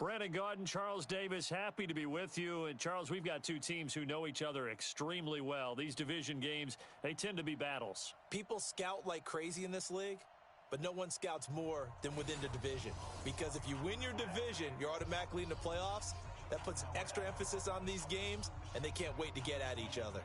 Brandon Gaudin, Charles Davis, happy to be with you. And, Charles, we've got two teams who know each other extremely well. These division games, they tend to be battles. People scout like crazy in this league, but no one scouts more than within the division. Because if you win your division, you're automatically in the playoffs. That puts extra emphasis on these games, and they can't wait to get at each other.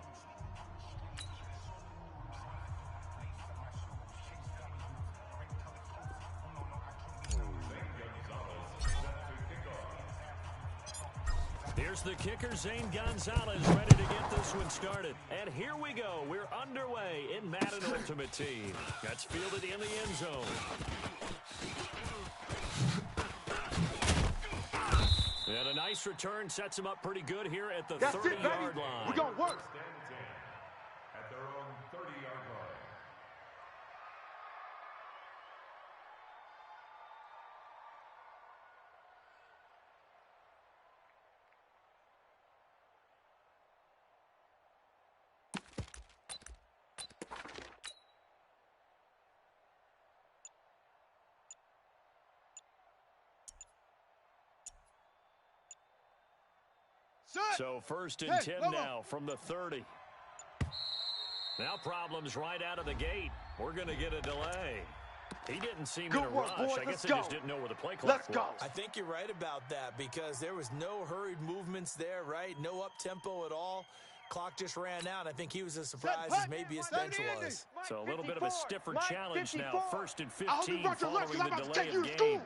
Here's the kicker, Zane Gonzalez, ready to get this one started. And here we go. We're underway in Madden Ultimate Team. That's fielded in the end zone. And a nice return sets him up pretty good here at the 30-yard line. We're going to work. At their own 30-yard line. So first and 10 now from the 30. Now problems right out of the gate. We're going to get a delay. He didn't seem in a rush. I guess they just didn't know where the play clock was. I think you're right about that because there was no hurried movements there, right? No up-tempo at all. Clock just ran out. I think he was as surprised as maybe his bench was. So a little bit of a stiffer challenge now. First and 15 following the delay of game.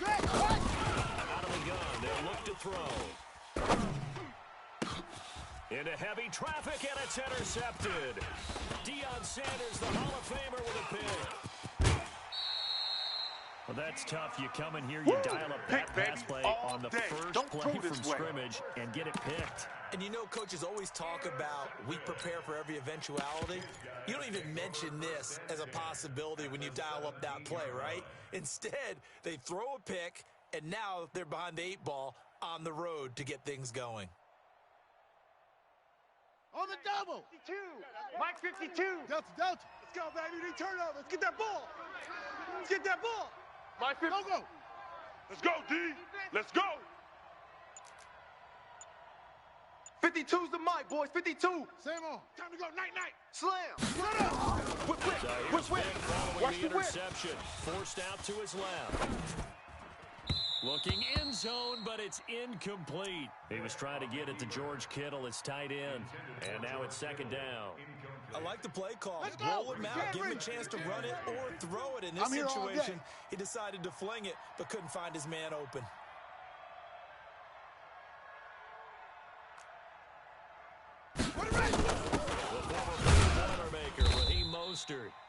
Out of the gun, they'll look to throw. Into heavy traffic, and it's intercepted. Deion Sanders, the Hall of Famer, with a pick. Well, that's tough. You come in here, you dial up that pass play on the first play from scrimmage and get it picked. And you know, coaches always talk about we prepare for every eventuality. You don't even mention this as a possibility when you dial up that play, right? Instead, they throw a pick, and now they're behind the 8-ball on the road to get things going. On the double. 52. Mike 52. Delta. Let's go, baby. They turn over. Let's get that ball. Let's get that ball. Mike 50. Go. Let's go, D. Let's go. 52's the mic, boys. 52. Same on. Time to go. Night. Slam. Run up. Whip. Following the interception. Forced out to his left. Looking in zone, but it's incomplete. He was trying to get it to George Kittle, his tight end. And now it's second down. I like the play call. Roll him out, give him a chance to run it or throw it. In this situation, he decided to fling it, but couldn't find his man open.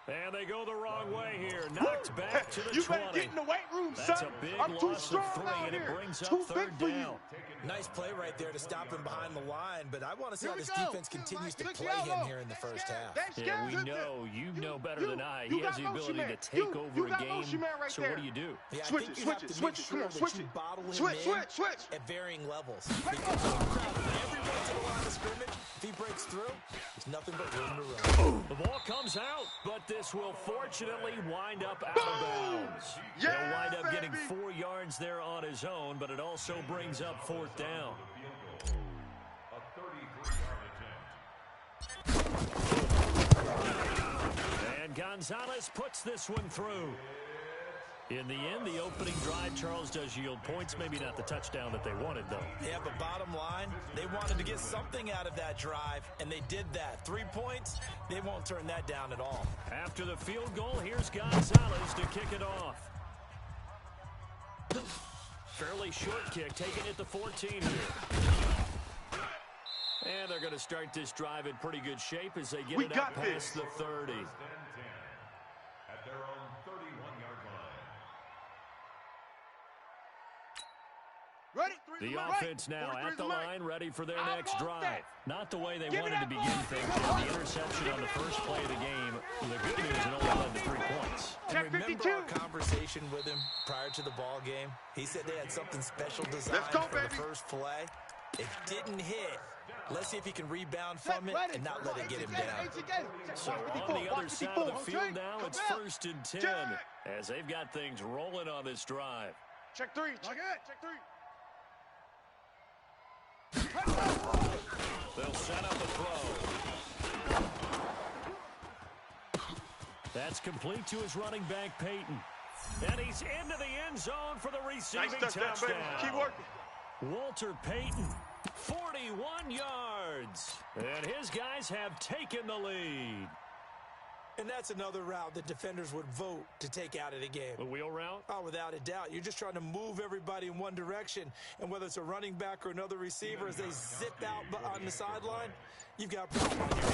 And they go the wrong way here. Knocked back to the 20. You better get in the weight room, son. That's a big loss of 3, and it brings up third down. Nice play right there to stop him behind the line, but I want to see how this defense continues to play him here in the first half. Yeah, we know. You know better than I. He has the ability to take over a game. So what do you do? Yeah, I think you have to make sure that you bottle him in at varying levels. Because every once in a while in the scrimmage, if he breaks through, there's nothing but room to run. The ball comes out, but this will fortunately wind up out of bounds. He'll wind up getting 4 yards there on his own, but it also brings up fourth down. And Gonzalez puts this one through. In the end, the opening drive, Charles, does yield points. Maybe not the touchdown that they wanted, though. Yeah, but bottom line, they wanted to get something out of that drive, and they did that. 3 points, they won't turn that down at all. After the field goal, here's Gonzalez to kick it off. Fairly short kick, taking it to 14 here. And they're going to start this drive in pretty good shape as they get it up past the 30. At their own 31-yard line. Ready? The offense now at the line, ready for their next drive. Not the way they wanted to begin things. The interception on the first play of the game. The good news, it only led to 3 points. And remember our conversation with him prior to the ball game? He said they had something special designed for the first play. It didn't hit. Let's see if he can rebound from it and not let it get him down. So on the other side of the field now, it's 1st and 10 as they've got things rolling on this drive. Check 3. Check 3. They'll set up a throw. That's complete to his running back, Peyton. And he's into the end zone for the receiving touchdown. Baby. Keep working. Walter Payton, 41 yards. And his guys have taken the lead. And that's another route that defenders would vote to take out of the game. The wheel route? Oh, without a doubt. You're just trying to move everybody in one direction. And whether it's a running back or another receiver, as they zip out on the sideline, you've got a problem on your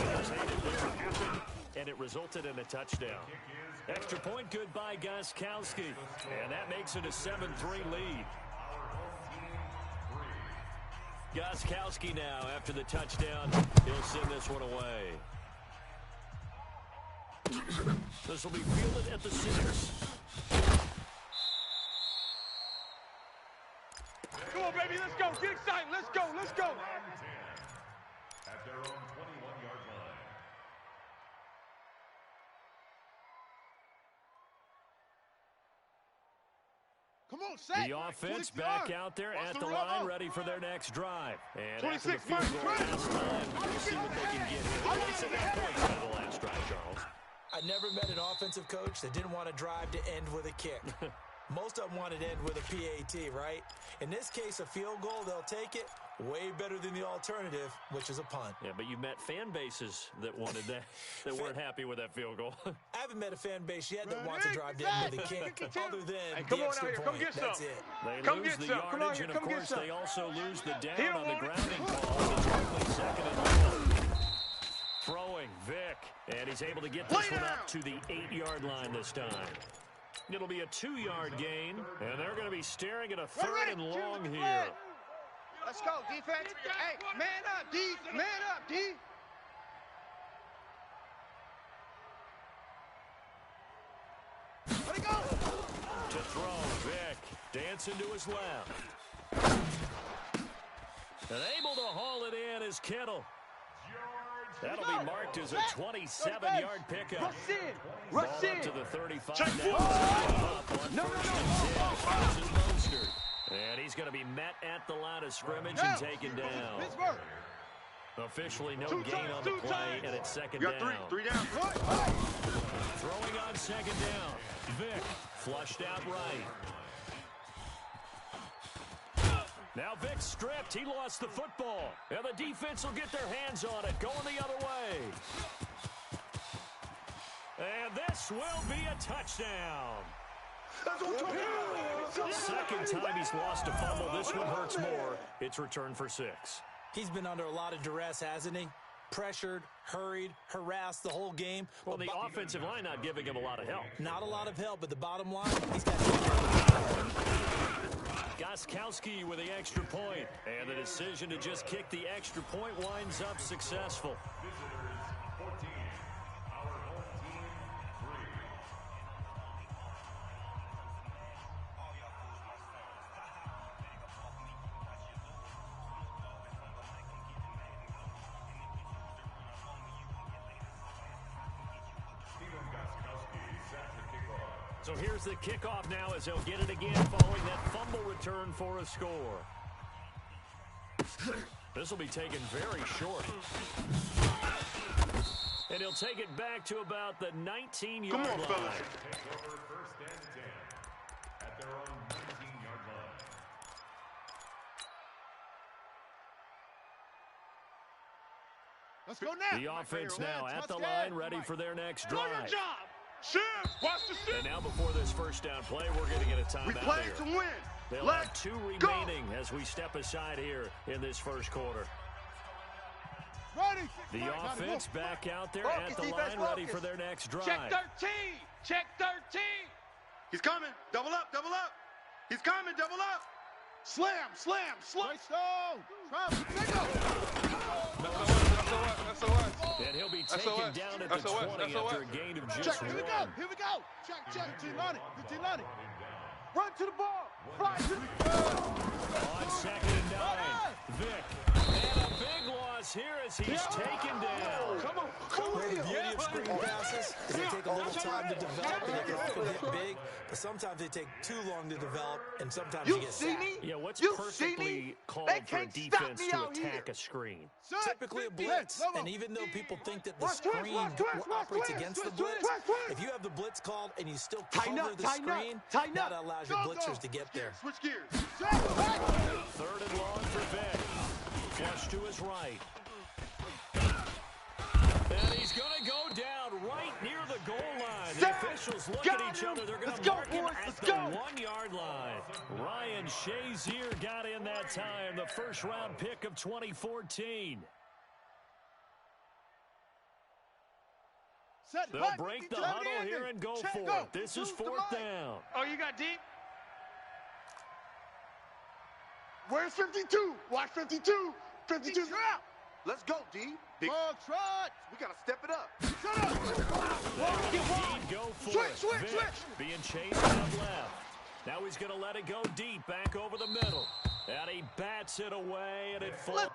hands. And it resulted in a touchdown. Extra point good by Gostkowski. And that makes it a 7-3 lead. Gostkowski now, after the touchdown, he'll send this one away. This will be fielded at the 6. Come on, baby, let's go. Get excited. Let's go. Let's go. At their own 21-yard line. Come on, Sack. The offense back out there at the line, ready for their next drive. And 26 after the field goal last time, we'll see what they can get here. That's a points out of the last drive, Charles. I never met an offensive coach that didn't want to drive to end with a kick. Most of them wanted to end with a PAT, right? In this case, a field goal, they'll take it. Way better than the alternative, which is a punt. Yeah, but you met fan bases that wanted that, that weren't happy with that field goal. I haven't met a fan base yet that wants to drive to end with a kick, other than come the on extra out here. point. Come get That's some. it. They Come lose get the some. Come on yardage, here. and of Come get course, some. they also lose the He down don't on the want it. grounding ball. It's quickly 2nd and 1. Throwing, Vick, and he's able to get this one up to the 8-yard line this time. It'll be a 2-yard gain, and they're going to be staring at a 3rd and long here. Let's go, defense. Hey, man up, D. Man up, D. Let it go. To throw, Vick, dancing to his left. And able to haul it in is Kittle. That'll be marked as a 27-yard pickup. Rush in. Ball Rush up in. to the 35 Check now. No. And he's going to be met at the line of scrimmage and taken down. Pittsburgh. Officially no gain on the play, and it's 2nd You got down. three down. Throwing on 2nd down. Vick flushed out right. Now Vick stripped. He lost the football. And the defense will get their hands on it, going the other way. And this will be a touchdown. Second time he's lost a fumble. This one hurts more. It's returned for 6. He's been under a lot of duress, hasn't he? Pressured, hurried, harassed the whole game. Well, the offensive line not giving him a lot of help. Not a lot of help, but the bottom line, he's got Gostkowski with the extra point. And the decision to just kick the extra point winds up successful. So here's the kickoff now as he'll get it again following that fumble return for a score. This will be taken very short. And he'll take it back to about the 19-yard line. Take over 1st and 10 at their own 19-yard line. Let's go now. The offense now at the line, ready for their next drive. Good job. Shift. Watch the shift. And now before this first down play, we're going to get a We timeout play here. to win. They'll have 2 go. remaining as we step aside here in this first quarter. Ready. The offense back out there Focus, at the defense, line, ready focus. for their next drive. Check 13. Check 13. He's coming. Double up. Double up. He's coming. Double up. Slam. Slam. Slam. That's the one. And he'll be taken down at the 20 after a gain of just 1. Here we go. Check. T-Lonnie. Run to the ball. Fly to the ball. On 2nd and 9. here as he's taken down. Come on. Well, the beauty of screen passes is they take a little time to develop, and they can often hit big, but sometimes they take too long to develop, and sometimes you get sacked. Yeah, what's You perfectly see me? called They for a can't stop defense me to out attack here. a screen? Typically a blitz, and even though people think that the screen operates against the blitz, if you have the blitz called and you still cover the screen, that allows your blitzers to get there. Switch gears. Third and long for Vick. Flush to his right. And he's going to go down right near the goal line. The officials look at each other. They're going to mark him at the 1-yard line. Ryan Shazier got in that time, the first-round pick of 2014. They'll break the huddle here and go for it. This is fourth down. Oh, you got deep? Where's 52? Watch 52. 52. Trap. Let's go, D. Big trot. We got to step it up. Shut up. Indeed, go for it. Vick being chased out left. Now he's going to let it go deep, back over the middle. And he bats it away, and it falls.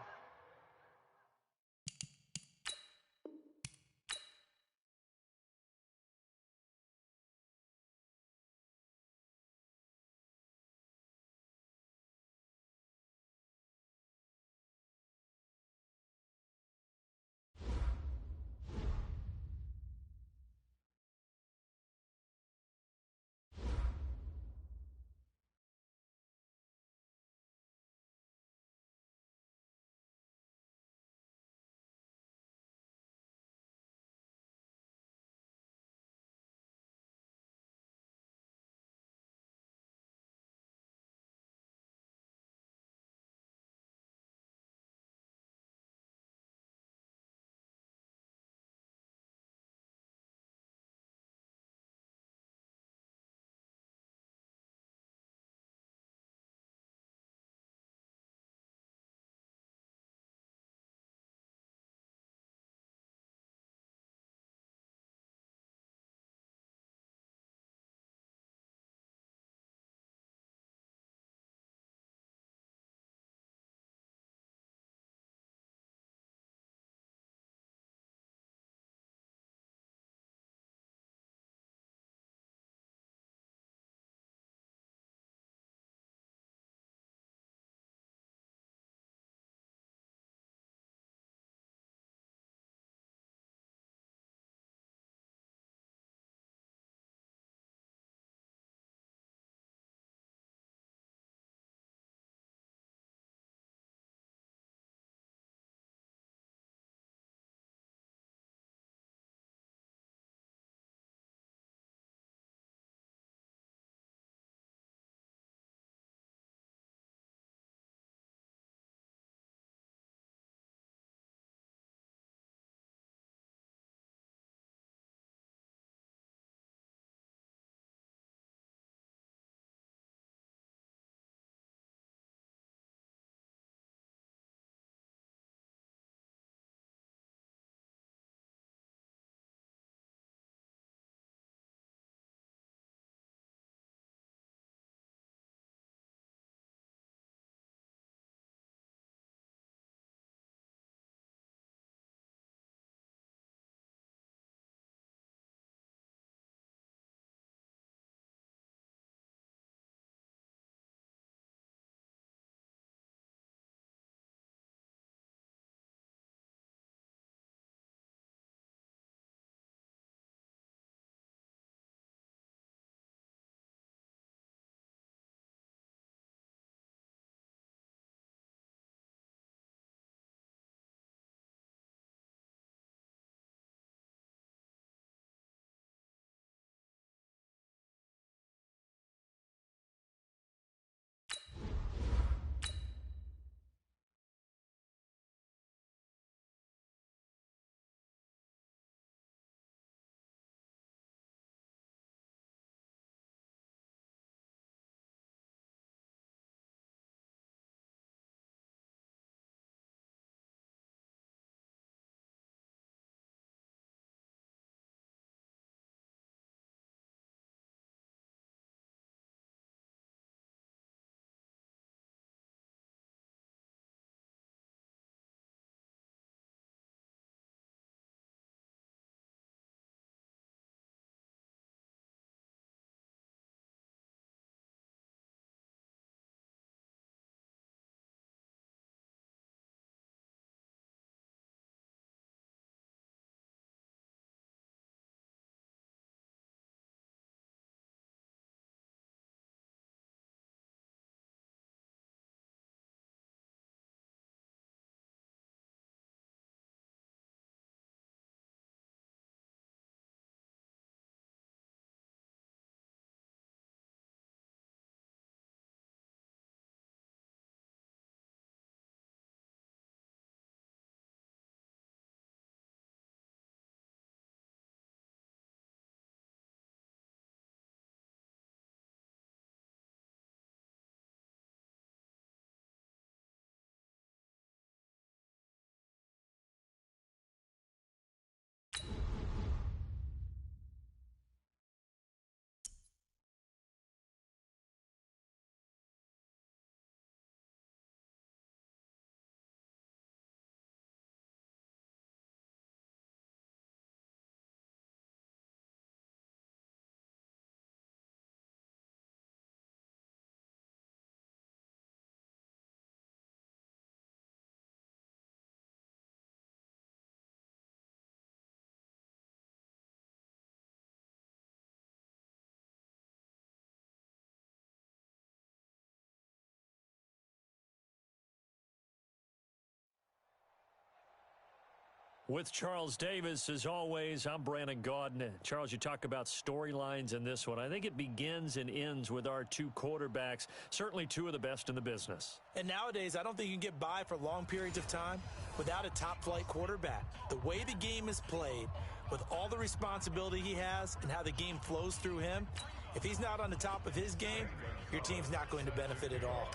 With Charles Davis, as always, I'm Brandon Gaudin. Charles, you talk about storylines in this one. I think it begins and ends with our two quarterbacks, certainly two of the best in the business. And nowadays, I don't think you can get by for long periods of time without a top-flight quarterback. The way the game is played, with all the responsibility he has and how the game flows through him, if he's not on the top of his game, your team's not going to benefit at all.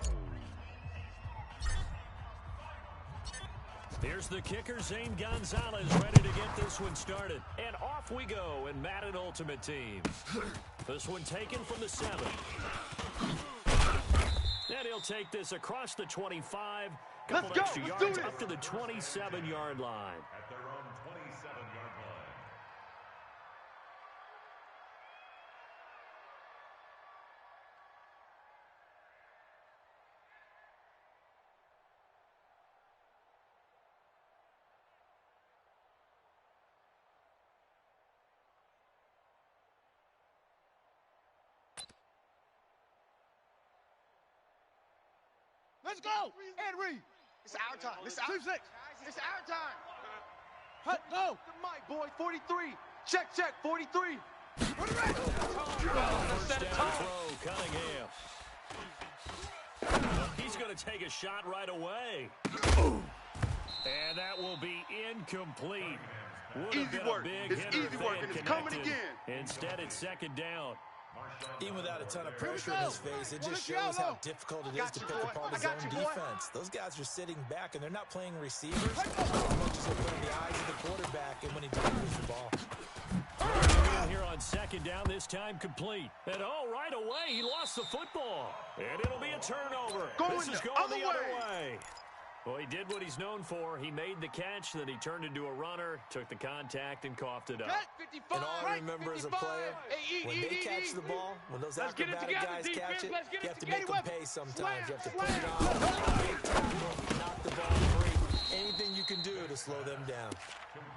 Here's the kicker, Zane Gonzalez, ready to get this one started. And off we go in Madden Ultimate Team. This one taken from the 7. And he'll take this across the 25. Couple extra yards up to the 27-yard line. At their own 27-yard line. Let's go! And read. It's our time. It's our 2-6. It's our time. Hut, go. The mic, boy. 43. Check, 43. Put it right. First down throw, Cunningham. He's going to take a shot right away. And that will be incomplete. Would have been a big hitter if they had connected. Instead, it's second down. Even without a ton of pressure in his face, it just shows how difficult it is to pick apart his own defense. Those guys are sitting back, and they're not playing receivers as much as they're putting the eyes of the quarterback and when he delivers the ball. Here on second down, this time complete. And right away, he lost the football. And it'll be a turnover. This is going the other way. Well, he did what he's known for. He made the catch, then he turned into a runner, took the contact, and coughed it up. And all I remember as a player, when they catch the ball, when those acrobatic guys catch it, you have to make them pay sometimes. You have to put it on, big tackle, knock the ball free. Anything you can do to slow them down.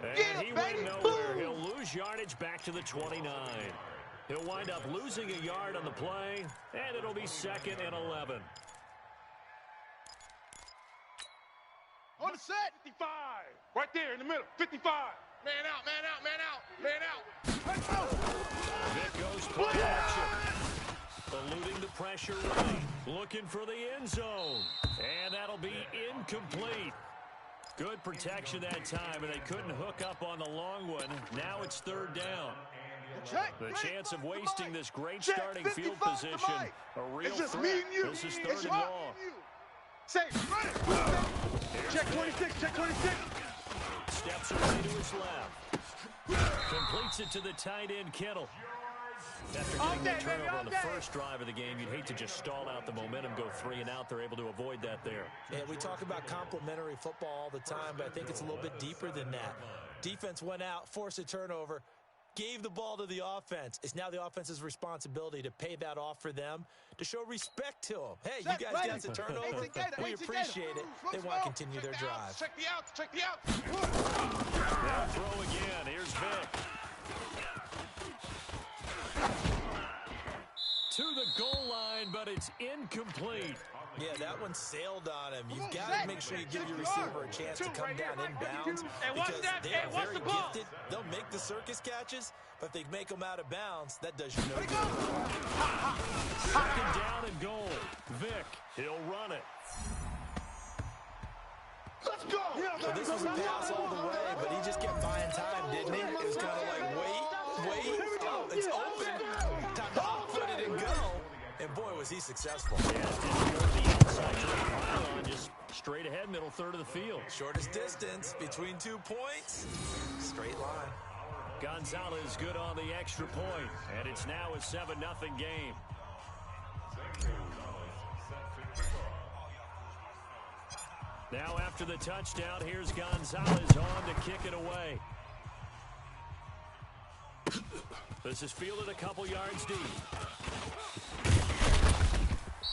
And he went nowhere. He'll lose yardage back to the 29. He'll wind up losing a yard on the play, and it'll be 2nd and 11. On the set. 55. Right there in the middle. 55. Man out, man out, man out, man out. Let's go. Vick goes play action. Eluding the pressure right. Looking for the end zone. And that'll be incomplete. Good protection that time, and they couldn't hook up on the long one. Now it's 3rd down. The chance of wasting this great starting field position. A real threat. This is 3rd and long. Say, run it. Check 26, check 26. Steps away to his left. Completes it to the tight end, Kittle. After getting the turnover on the first drive of the game, you'd hate to just stall out the momentum, go 3 and out. They're able to avoid that there. Yeah, we talk about complementary football all the time, but I think it's a little bit deeper than that. Defense went out, forced a turnover, gave the ball to the offense. It's now the offense's responsibility to pay that off for them, to show respect to them. Hey, you guys got the turnover. We appreciate it. They want to continue their drive. Check the outs, check the outs. Now throw again. Here's Vick. To the goal line, but it's incomplete. Yeah, that one sailed on him. You've got to make sure you give your receiver a chance to come down inbounds because they are very gifted. They'll make the circus catches, but if they make them out of bounds, that does you no good. 2nd down and goal. Vick, he'll run it. Let's go! So this was a pass all the way, but he just kept buying time, didn't he? It was kind of like, wait. Oh, it's open. Time to hot-foot it and go. And boy, was he successful. Yeah, didn't go to the outside to the pylon, just straight ahead, middle third of the field. Shortest distance between 2 points. Straight line. Gonzalez good on the extra point, and it's now a 7-0 game. Now after the touchdown, here's Gonzalez on to kick it away. This is fielded a couple yards deep.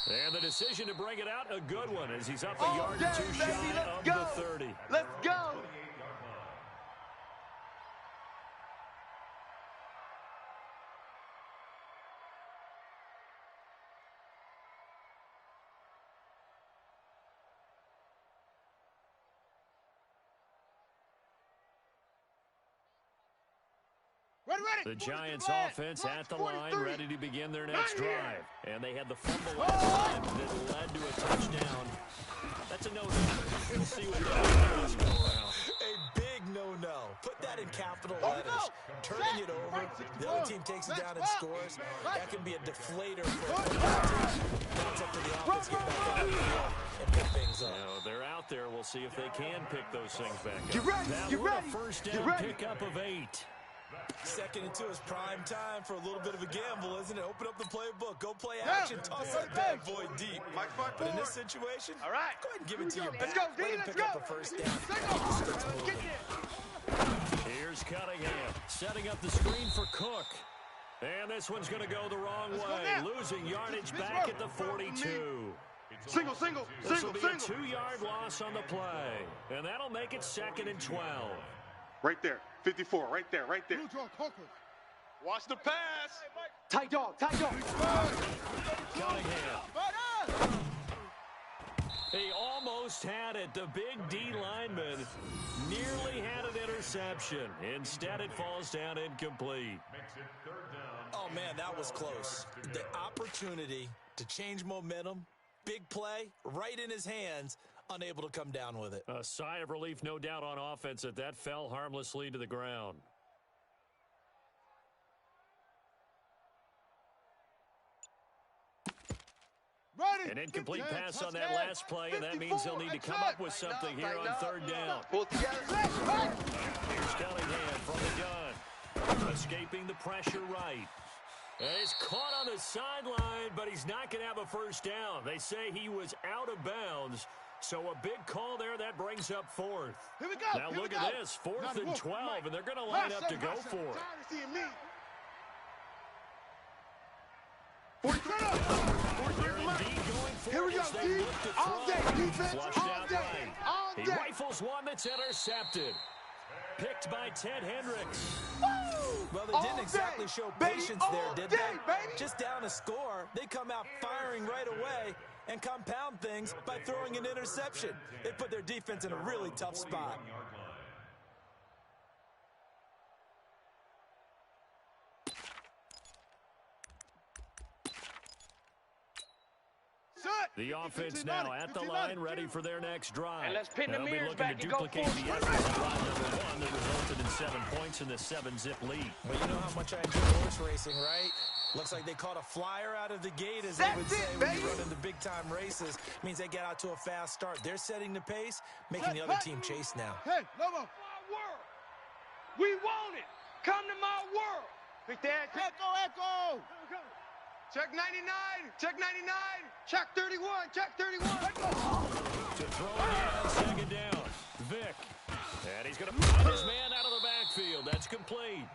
And the decision to bring it out, a good one, as he's up a yard or 2 shy of the 30. Let's go. The Giants offense at the line, ready to begin their next drive. And they had the fumble last time that led to a touchdown. That's a no-no. We'll see what happens this go around. A big no-no. Put that in capital letters. Turning it over, the other team takes it down and scores. That can be a deflator for a team. That's up to the offense to get back on the field and pick things up. They're out there. We'll see if they can pick those things back up. Get ready, That was a first down pickup of 8. 2nd and 2 is prime time for a little bit of a gamble, isn't it? Open up the playbook. Go play action. Toss that bad boy deep. But in this situation, go ahead and give it to your back. Let him pick up a first down. Here's Cunningham setting up the screen for Cook. And this one's going to go the wrong way. Losing yardage back at the 42. Single. This will be a 2-yard loss on the play. And that'll make it 2nd and 12. Right there. 54. Right there. Watch the pass. Tight dog. Cunningham. He almost had it. The big D lineman nearly had an interception. Instead, it falls down incomplete. Oh, man, that was close. The opportunity to change momentum, big play, right in his hands, unable to come down with it. A sigh of relief, no doubt, on offense that fell harmlessly to the ground. An incomplete pass on that last play, and that means they'll need to come up with something here on 3rd down. Here's Cunningham from the gun. Escaping the pressure right. And he's caught on the sideline, but he's not going to have a first down. They say he was out of bounds. So a big call there. That brings up 4th. Here we go. Now look at this. 4th and 12, and they're going to line up to go for it. They're indeed going for it. Here we go, as they D. look to All throw. day, defense. Flushed All out day. right. All He day. rifles one that's intercepted. Picked by Ted Hendricks. Well, they All didn't exactly day, show baby. patience All there, did day, they? baby. Just down a score, they come out firing right away and compound things by throwing an interception. They put their defense in a really tough spot. The offense now at the line, ready for their next drive. And let's pin the They'll be mirrors looking back to and go duplicate full the effort of drive number 1 that resulted in 7 points in the 7-zip lead. Well, you know how much I enjoy horse racing, right? Looks like they caught a flyer out of the gate, as they would say when you run into big-time races. Means they get out to a fast start. They're setting the pace, making the other team chase now. Hey, Lobo. We want it. Come to my world. Big Dad. Echo. Check 99. Check 99. Check 31. Check 31. To throw again, 2nd down. Vick. And he's going to find his man out of the backfield. That's complete.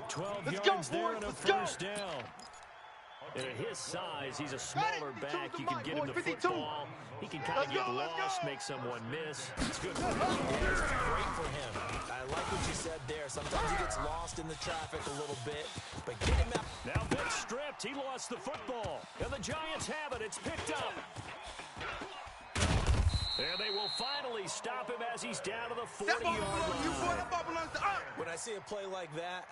12 yards there and a first down. And at his size, he's a smaller back. You can get him the football. He can kind of get lost, make someone miss. It's good for him. It's great for him. I like what you said there. Sometimes he gets lost in the traffic a little bit, but get him out. Now Vick stripped. He lost the football. And the Giants have it. It's picked up. And they will finally stop him as he's down to the 40-yard line. When I see a play like that,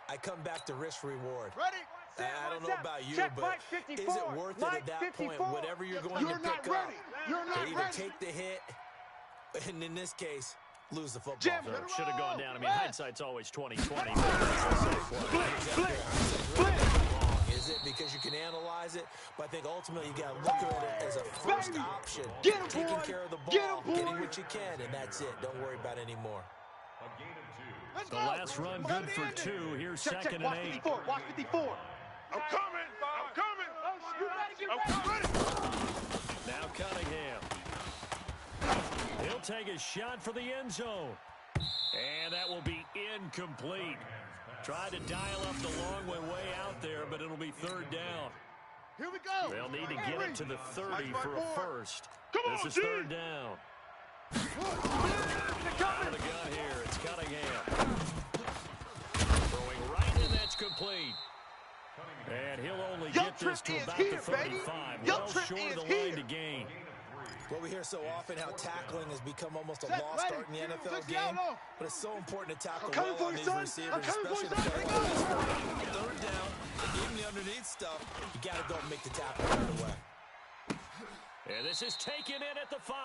I come back to risk-reward. Ready? I don't know about you, but is it worth it at that point? Whatever you're going to pick up, to either take the hit, and in this case, lose the football. Should have gone down. I mean, hindsight's always 20/20. Is it because you can analyze it? But I think ultimately you got to look at it as a first option. Taking care of the ball, getting what you can, and that's it. Don't worry about it anymore. The last run good for 2. Here's 2nd and 8. Watch 54. I'm coming. Now Cunningham. He'll take a shot for the end zone. And that will be incomplete. Tried to dial up the long way out there, but it'll be 3rd down. Here we go. They'll need to get it to the 30 for a first. This is 3rd down. Out of the gun here, it's Cunningham. Throwing right, and that's complete. And he'll only get this to about the 35. Well short of the line to gain. Well, we hear so often how tackling has become almost a lost art in the NFL game, but it's so important to tackle well on these receivers, especially the play like this. Third down, even the underneath stuff, you got to go and make the tackle right away. And this is taken in at the 5.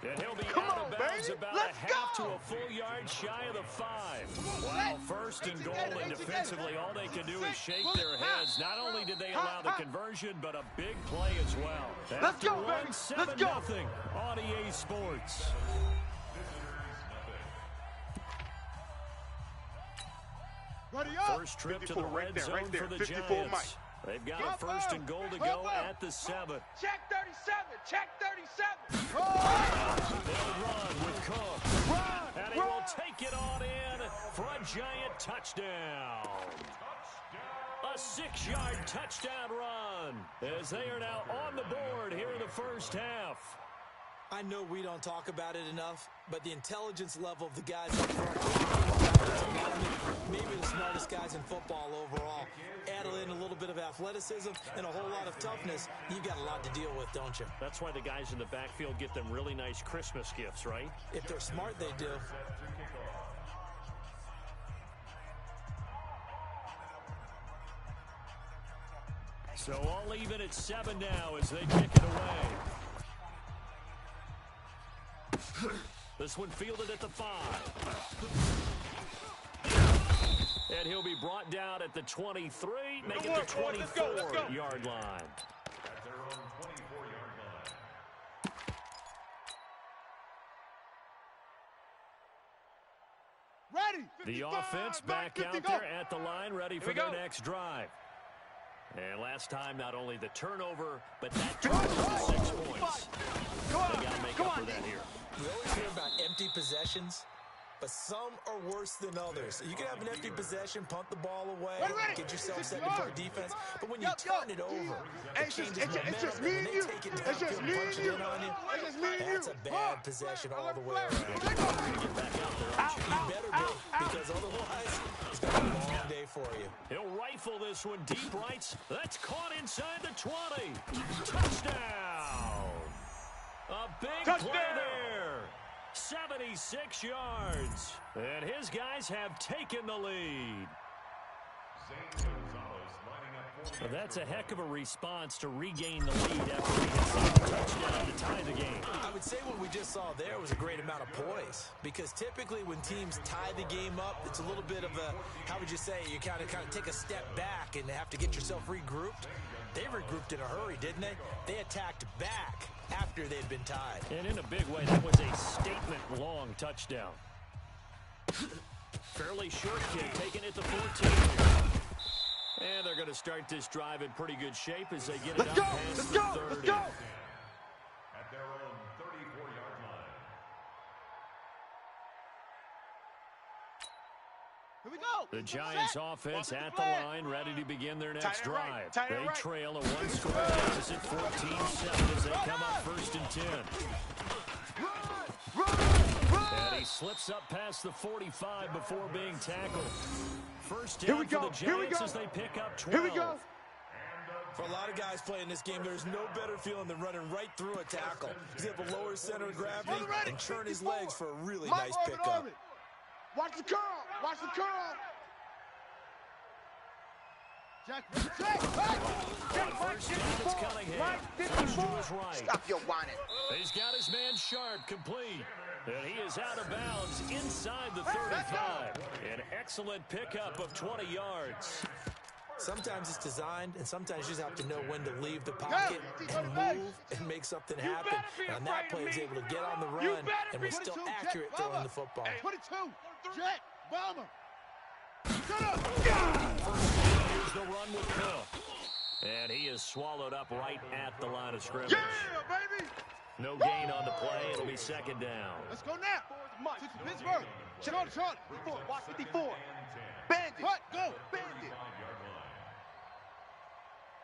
And he'll be out of bounds about a half to a full yard shy of the 5. Wow, first and goal, and defensively all they can do is shake their heads. Not only did they allow the conversion, but a big play as well. Let's go, baby. 7-0 on EA Sports. First trip to the red zone for the Giants. They've got a first and goal to go at the 7. Check 37. Check 37. They'll run with Cook. And he will take it on in for a Giant touchdown. A 6-yard touchdown run as they are now on the board here in the first half. I know we don't talk about it enough, but the intelligence level of the guys up front, maybe the smartest guys in football overall. Add in a little bit of athleticism and a whole lot of toughness, you've got a lot to deal with, don't you? That's why the guys in the backfield get them really nice Christmas gifts, right? If they're smart, they do. So all even at 7 now as they kick it away. This one fielded at the 5. And he'll be brought down at the 23, make it the 24-yard line. At their own 24-yard line. Ready. The offense back out there at the line, ready for their next drive. And last time, not only the turnover, but that turnover for 6 points. They got to make up for that here. We always hear about empty possessions, but some are worse than others. You can have an empty possession, punt the ball away, get yourself set to play defense, but when you turn it over, it changes momentum, and when they take it downfield and punch it in on you, that's a bad possession all the way around. Get back out there, you better be, because otherwise, it's going to be a long day for you. He'll rifle this one deep right. That's caught inside the 20. Touchdown! A big play there. 76 yards. And his guys have taken the lead. So that's a heck of a response to regain the lead after he hits a touchdown to tie the game. I would say what we just saw there was a great amount of poise, because typically when teams tie the game up, it's a little bit of a, how would you say, you kind of take a step back and have to get yourself regrouped. They regrouped in a hurry, didn't they? They attacked back after they'd been tied. And in a big way, that was a statement-long touchdown. Fairly short kick, taking it to 14. And they're going to start this drive in pretty good shape as they get it out past the 30. At their own 34-yard line. Here we go. The Giants offense at the line, ready to begin their next drive. They trail a one-score deficit, 14-7 as they come up first and 10. And he slips up past the 45 before being tackled. First down for the Giants as they pick up 12. Here we go. For a lot of guys playing this game, there's no better feeling than running right through a tackle. He's able to lower his center of gravity and churn his legs for a really nice pickup. Watch the curl. Watch the curl. Jack. First down, it's Cunningham. Throws to his right. Stop your whining. He's got his man Sharp complete. And he is out of bounds inside the 35. An excellent pickup of 20 yards. Sometimes it's designed, and sometimes you just have to know when to leave the pocket and move and make something happen. And on that play, he's able to get on the run and was still accurate throwing the football. 22. Jet. Bomber. Here's the run with Cook. And he is swallowed up right at the line of scrimmage. Yeah, baby. No gain on the play. It'll be second down. Let's go now. Pittsburgh. Charlie. Watch 54. Bandit. What? Go. Bandit.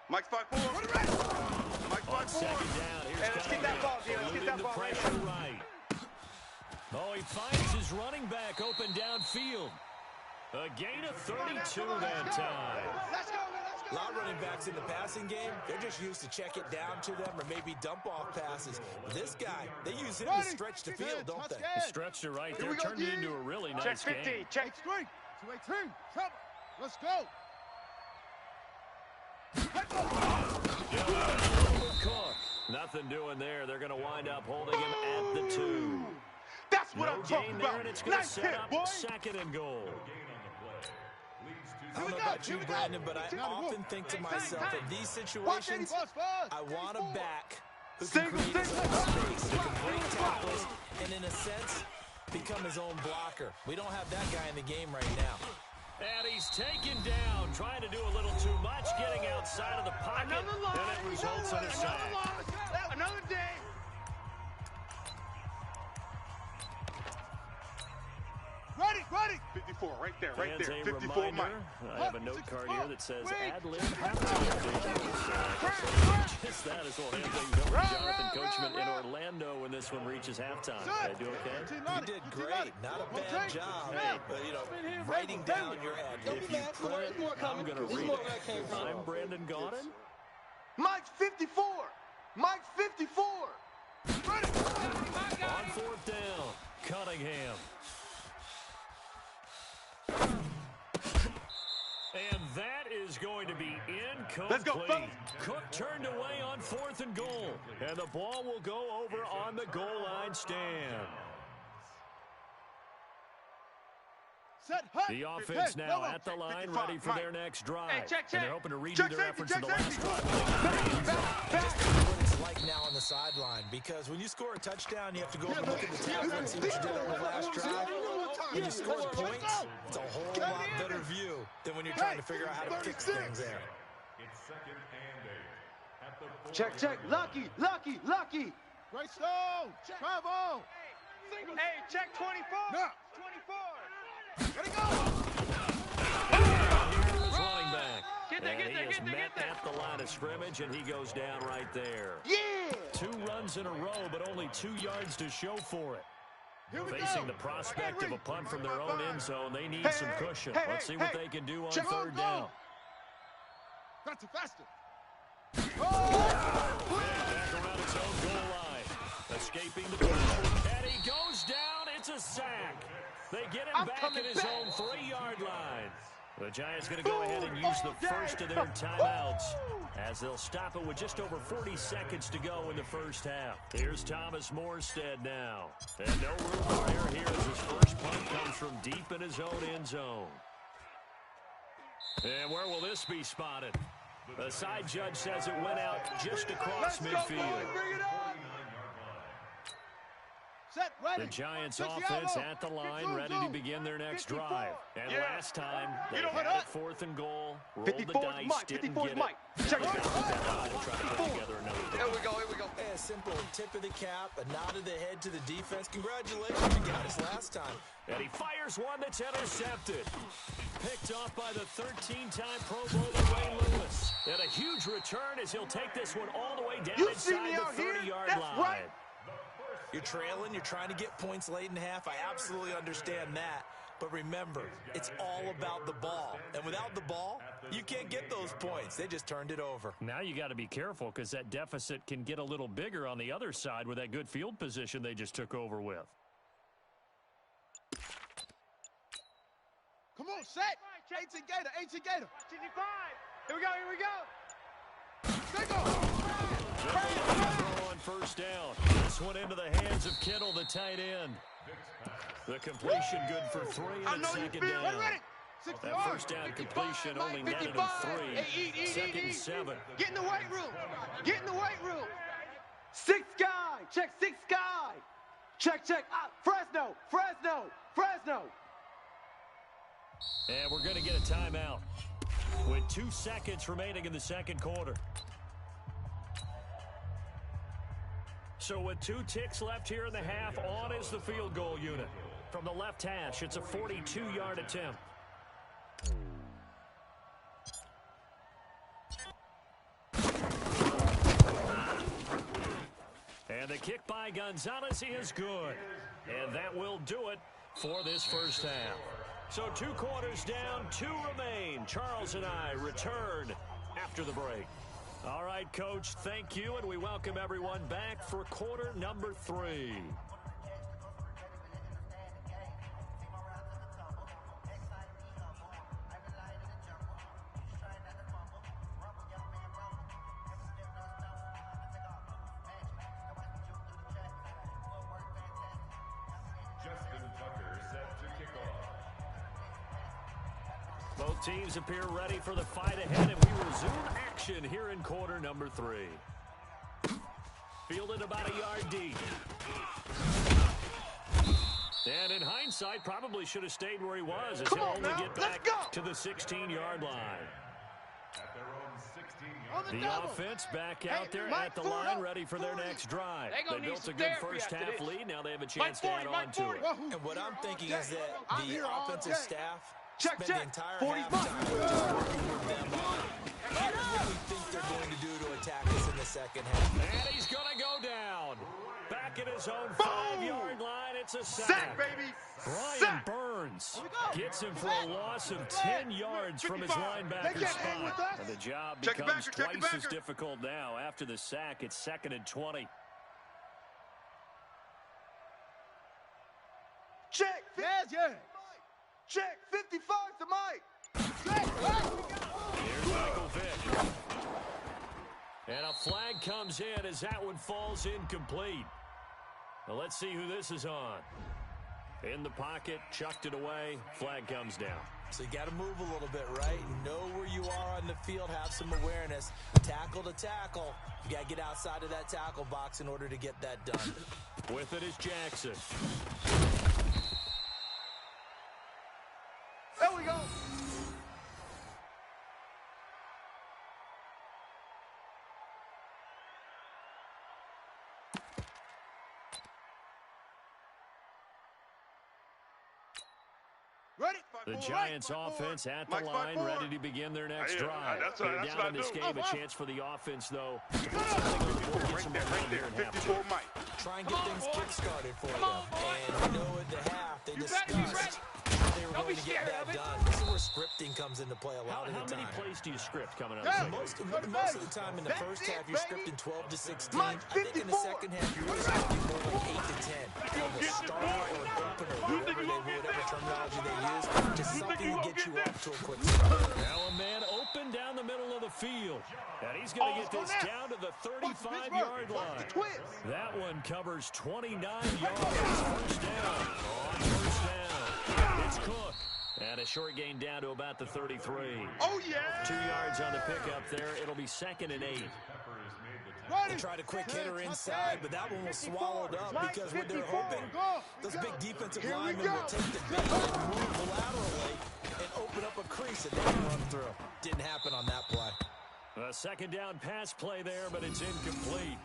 Mike's 5-4. Mike's 5-4. On second down, here's let's get that ball, Let's get that ball. Pressure right. Oh, he finds his running back open downfield. A gain of 32 that time. Let's go. A lot of running backs in the passing game, they're just used to check it down to them or maybe dump-off passes. But this guy, they use him to stretch the field, don't they? The stretch to right there turned it into a really nice Check 50. game. Check 3. 218. Trouble. Let's go. Cook. Nothing doing there. They're going to wind up holding him at the 2. That's what No I'm gain talking there, about. and it's going to Nice set hit, up boy. 2nd and goal. I don't know about you, Brandon, but I often think to myself, in these situations, I want a back who can create his own space, who can break tackles, and in a sense, become his own blocker. We don't have that guy in the game right now. And he's taken down, trying to do a little too much, getting outside of the pocket, and it results in a sack. Another day. Ready. 54, right there. And a 54, reminder, Mike. I have a note card here that says ad-lib halftime just that as we'll hand things over to Jonathan Coachman in Orlando when this one reaches halftime. Did I do okay? You did great. Not a bad job. But, writing down your ad. If you print it, I'm going to read it. I'm Brandon Gaudin. Mike's 54. Mike's 54. Ready. On 4th down, Cunningham. And that is going to be incomplete. Let's go, fellas. Cook turned away on 4th and goal. And the ball will go over on the goal line stand. The offense now at the line, ready for their next drive. check. And they're hoping to redo their efforts in the last drive. Just what it's like now on the sideline, because when you score a touchdown, you have to go over and look at the tackle and see what you did on the last drive. When you score points, it's a whole lot better view than when you're trying to figure out how to fix things there. It's 2nd and 8. Check. Lucky. Great stone. Bravo. Hey, check 24. No. 24. Ready, go. Here's running back. Get there, And get he there, is get there, met get there. at the line of scrimmage, and he goes down right there. Yeah. 2 runs in a row, but only 2 yards to show for it. Here we Facing go. the prospect of a punt from their own end zone, they need Hey, some hey, cushion. hey, Let's see hey, what hey. they can do on Check 3rd down. Faster. Back around his own goal line. Escaping the tackle. And he goes down. It's a sack. They get him back at his own 3-yard line. The Giants going to go ahead and use the first of their timeouts as they'll stop it with just over 40 seconds to go in the first half. Here's Thomas Morstead now. And no room for error here as his first punt comes from deep in his own end zone. And where will this be spotted? The side judge says it went out just across midfield. Bring it on. Set, ready. The Giants 60 offense out. at the line, Zoom, ready to begin their next 54. drive. And Yeah. last time, they don't had hit it 4th and goal, rolled 54 the is dice, Mike. didn't 54 is get Mike. it. Check Now it they're out. gonna try to put together another day. Here we go. Hey, a simple tip of the cap, a nod of the head to the defense. Congratulations, you got us last time. And he fires one that's intercepted. Picked off by the 13-time Pro Bowler Ray Lewis. And a huge return as he'll take this one all the way down You see me inside out the here? 30-yard That's line. right. You're trailing, you're trying to get points late in half. I absolutely understand that. But remember, it's all about the ball. And without the ball, you can't get those points. They just turned it over. Now you got to be careful because that deficit can get a little bigger on the other side with that good field position they just took over with. Come on, set. 18 Gator. 65. Here we go. Take off. Throw on 1st down. This one into the hands of Kittle, the tight end. The completion good for 3 and it's 2nd down. Ready. That 1st down completion only netted him 3. 2nd and 7. Get in the weight room. 6 guy. Check 6 guy. Check. Fresno. And we're going to get a timeout with 2 seconds remaining in the 2nd quarter. So with 2 ticks left here in the half, on is the field goal unit. From the left hash, it's a 42-yard attempt. And the kick by Gonzalez is good. And that will do it for this first half. So 2 quarters down, 2 remain. Charles and I return after the break. All right, Coach, thank you, and we welcome everyone back for quarter number 3. Both teams appear ready for the fight ahead, and we resume action here in quarter number 3. Fielded about a yard deep. And in hindsight, probably should have stayed where he was, as he'll only get back to the 16-yard line. The offense back out there at the line, ready for their next drive. They built a good first-half lead. Now they have a chance to add on to it. And what I'm thinking is that the offensive staff spend the entire 40 halftime just working with them on here's what we think they're going to do to attack us in the second half. And he's going to go down. Back at his own 5-yard line, it's a sack. Baby. Brian Burns gets him for a loss of 10 yards from his linebacker spot. And the job becomes twice as difficult now. After the sack, it's 2nd and 20. Check. Yeah. Check. 55 to Mike. Here's Michael Vick. And a flag comes in as that one falls incomplete. Now let's see who this is on. In the pocket, chucked it away, flag comes down. So you got to move a little bit, right? Know where you are on the field, have some awareness. Tackle to tackle. You got to get outside of that tackle box in order to get that done. With it is Jackson. There we go. Ready? The Giants offense at the line, ready to begin their next drive. They're down in this game, a chance for the offense, though, to put something on the board, get some momentum here in half. Try and get things kick-started for them. And you know at the half, they discussed how they were going to get that done. This is where scripting comes into play a lot of the time. How many plays do you script coming up? Most of the time in the first half, you're scripting 12 to 16. I think in the second half, you're scripting more like 8 to 10. On the starter or an opener, whatever terminology they use, just something to get you off to a quick start. Now a man open down the middle of the field. And he's going to get this down to the 35-yard line. That one covers 29 yards. First down. On first down, it's Cook. And a short gain down to about the 33. Oh, yeah. 2 yards on the pickup there. It'll be 2nd and 8. They tried a quick hitter inside, but that one was swallowed up because what they're hoping, those big defensive linemen will take the big and move laterally and open up a crease and they can run through. Didn't happen on that play. A second down pass play there, but it's incomplete.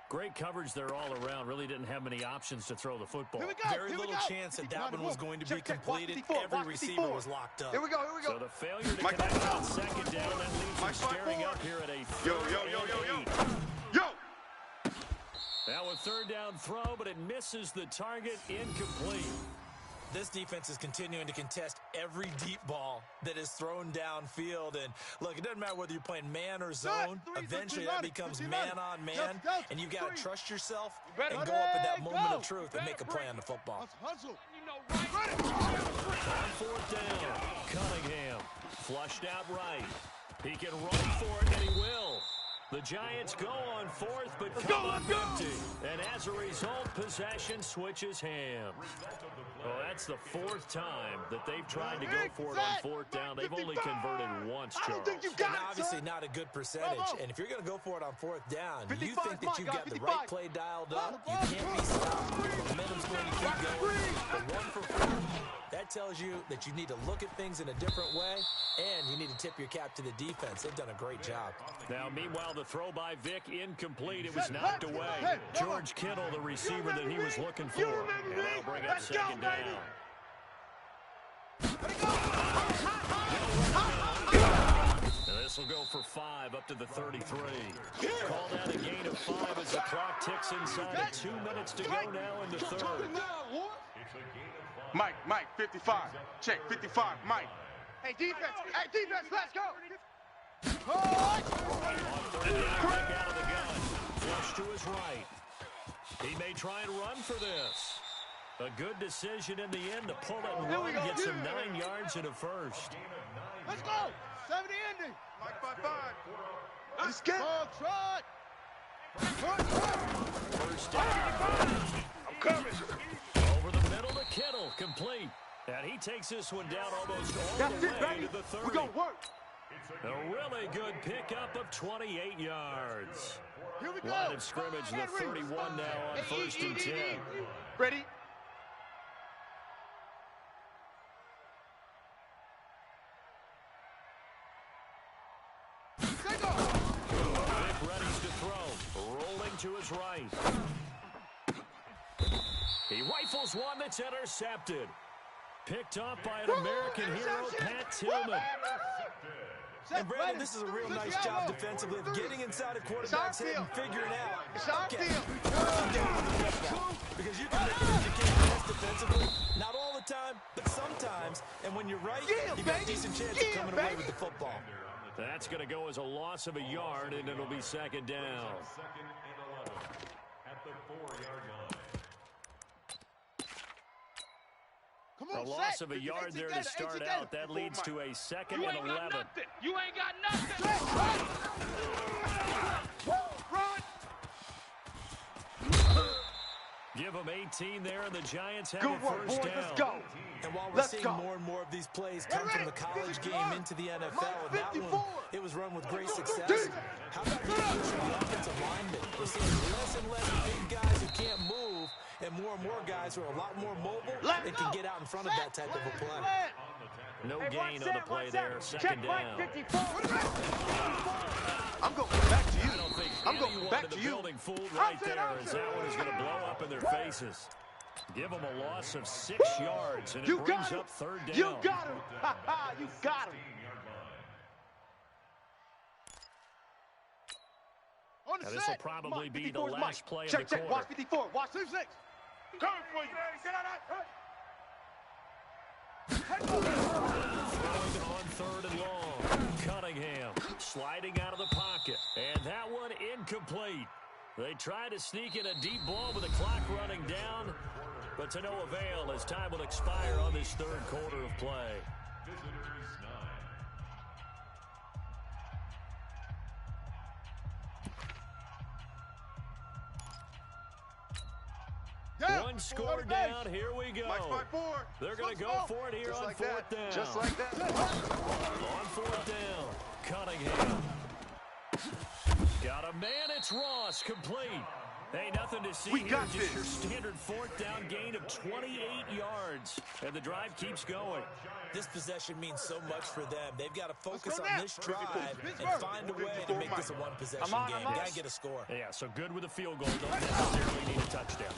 Great coverage there all around. Really didn't have many options to throw the football. Very little chance that that one was going to be completed. Every receiver was locked up. Here we go. So the failure to connect on second down, that leaves them staring up here at a 3rd and 8. Now a 3rd down throw, but it misses the target, incomplete. This defense is continuing to contest every deep ball that is thrown downfield. And, look, it doesn't matter whether you're playing man or zone. Eventually, that becomes man-on-man, and you've got to trust yourself and go up at that moment of truth and make a play on the football. On 4th down, Cunningham flushed out right. He can run for it, and he will. The Giants go on 4th, but come up empty. And as a result, possession switches hands. Well, that's the 4th time that they've tried to go for it on 4th down. They've only converted once, Charles. And obviously not a good percentage. And if you're going to go for it on 4th down, you think that you've got the right play dialed up. You can't be stopped. Momentum's going to keep going. But 1 for 4, that tells you that you need to look at things in a different way, and you need to tip your cap to the defense. They've done a great job. Now, meanwhile, the throw by Vick incomplete. It was knocked away. George Kittle, the receiver that he was looking for. And that'll bring up 2nd down. This will go for 5 up to the 33. Called out a gain of 5 as the clock ticks inside of 2 minutes to go now in the 3rd. Mike, 55. Check, 55, Mike. Hey, defense, let's go. On third down, kick out of the gun. Flush to his right. He may try and run for this. A good decision in the end to pull it and run. Gets him 9 yards and a first. Let's go. 70 ending. Mike 5-5. Let's get it. First down. I'm coming. Over the middle to Kittle. Complete. And he takes this one down almost all the way to the 30. We're going to work. A really good pickup of 28 yards. Here we go. Line of scrimmage, the 31 now on first and 10. Ready? Vic readies to throw. Rolling to his right. He rifles one that's intercepted. Picked off by an American hero, Pat Tillman. And Brandon, this is a real nice job defensively of getting inside a quarterback's head and figuring out, okay, because you can make an educated pass defensively, not all the time, but sometimes, and when you're right, you got a decent chance of coming away with the football. That's going to go as a loss of a yard, and it'll be second down. Second and 11 at the 4-yard line. A loss of a yard there to start out. That leads to a second and 11. You ain't got nothing. Give them 18 there, and the Giants have Good a work, first boys. down. Let's go. And while we're seeing more and more of these plays come from the college game into the NFL, and that one, it was run with great success. How about the addition of offensive linemen? We're seeing less and less big guys who can't move, and more guys who are a lot more mobile and can get out in front of that type of a play. No gain on the play there. Second down. I'm going back to you. I don't think I'm going anyone back in the to you. building fooled right there, as that one is going to blow up in their faces. Give them a loss of 6 yards, and it brings up third down. You got him. You got him. Now, this will probably be the last play of the quarter. Check, watch 54. Watch 2-6. Coming for you. Get out Throwing on third and long. Cunningham sliding out of the pocket. And that one incomplete. They try to sneak in a deep ball with the clock running down, but to no avail as time will expire on this third quarter of play. Visitors 9. One score down, here we go. Mike's 5-4. They're going to go for it here Just on like fourth that. down. Just like that. On fourth down, Cunningham. Got a man, it's Ross, complete. Hey, nothing to see here, just your standard fourth down gain of 28 yards. And the drive keeps going. This possession means so much for them. They've got to focus on this drive and find a way to make this a one-possession game. Got to get a score. Yeah, so good with a field goal. Don't necessarily need a touchdown.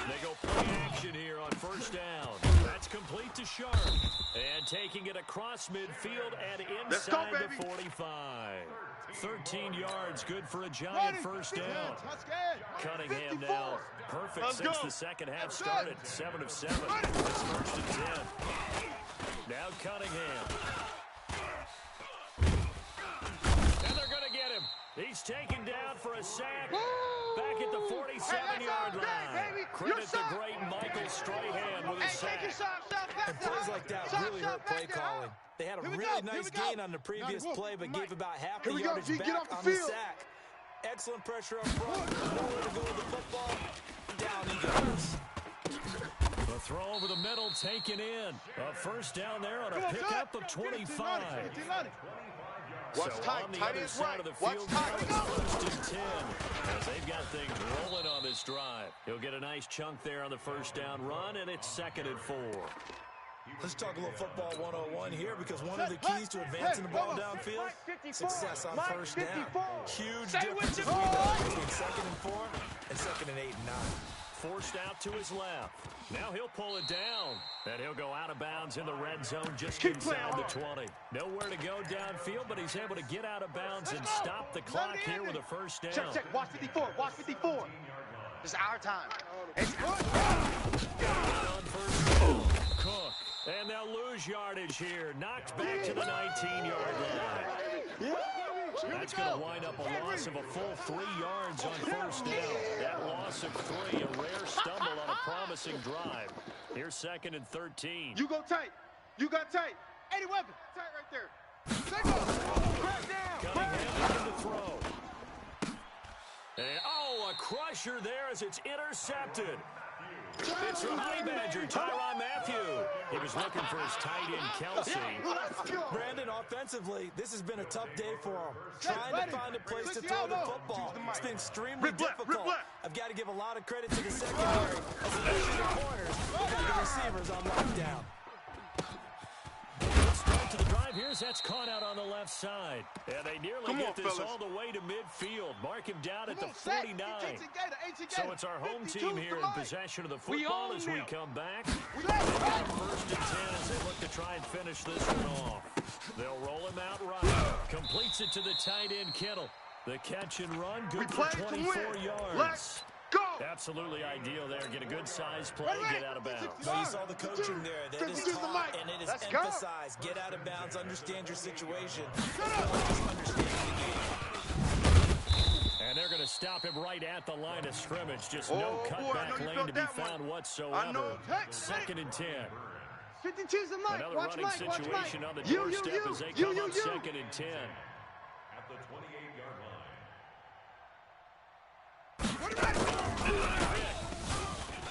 They go play action here on first down. That's complete to Sharp. And taking it across midfield and inside the 45. 13 yards, good for a Giant first down. Cunningham now perfect since the second half started. 7 of 7. It's first and 10. Now Cunningham. And they're going to get him. He's taken down for a sack. Back at the 47-yard line. Credit the great Michael Strahan with a sack. And plays like that really hurt play calling. They had a really nice gain on the previous play, but gave about half the yardage back on the sack. Excellent pressure up front. Nowhere to go with the football. Down he goes. The throw over the middle taken in. A first down there on a pickup of 25. Watch so tight. on the Tight other is side right. of the Watch field tight. now, it's first and 10. As they've got things rolling on this drive. He'll get a nice chunk there on the first down run, and it's second and 4. Let's talk a little football 101 here, because one of the keys to advancing the ball downfield, success on first down. Huge difference between second and 4 and second and 8 and 9. Forced out to his left. Now he'll pull it down. And he'll go out of bounds in the red zone just inside the 20. Nowhere to go downfield, but he's able to get out of bounds and stop the clock here with a first down. Check. Watch 54. Watch 54. It's our time. It's on first down. Cook. And they'll lose yardage here. Knocked back to the 19-yard line. That's going to wind up a loss of a full 3 yards on first down. That loss of 3, a rare stumble on a promising drive. Here's 2nd and 13. You go tight. You got tight. 80 weapon. Tight right there. Cunningham to throw. And, oh, a crusher there as it's intercepted. It's your Honey Badger, Tyrann Mathieu. He was looking for his tight end, Kelsey. Brandon, offensively, this has been a tough day for him. Trying to find a place to throw the football. It's been extremely difficult. I've got to give a lot of credit to the secondary, especially the corners, and the receivers on lockdown. Start to the drive here as that's caught out on the left side. And they nearly get this all the way to midfield. Mark him down at the 49. So it's our home team here in possession of the football as we come back. First and 10 as they look to try and finish this one off. They'll roll him out right. Completes it to the tight end, Kittle. The catch and run, good for 24 yards. Go! Absolutely ideal there. Get a good size play, get out of bounds. So you saw the coaching there. That is taught and it is emphasized. Get out of bounds, understand your situation. Understand the game. And they're going to stop him right at the line of scrimmage. Just no cutback lane to be found whatsoever. 2nd and 10. 52's the mic. Another Watch running Mike. situation on the doorstep as they come up 2nd and 10. At the 28-yard line.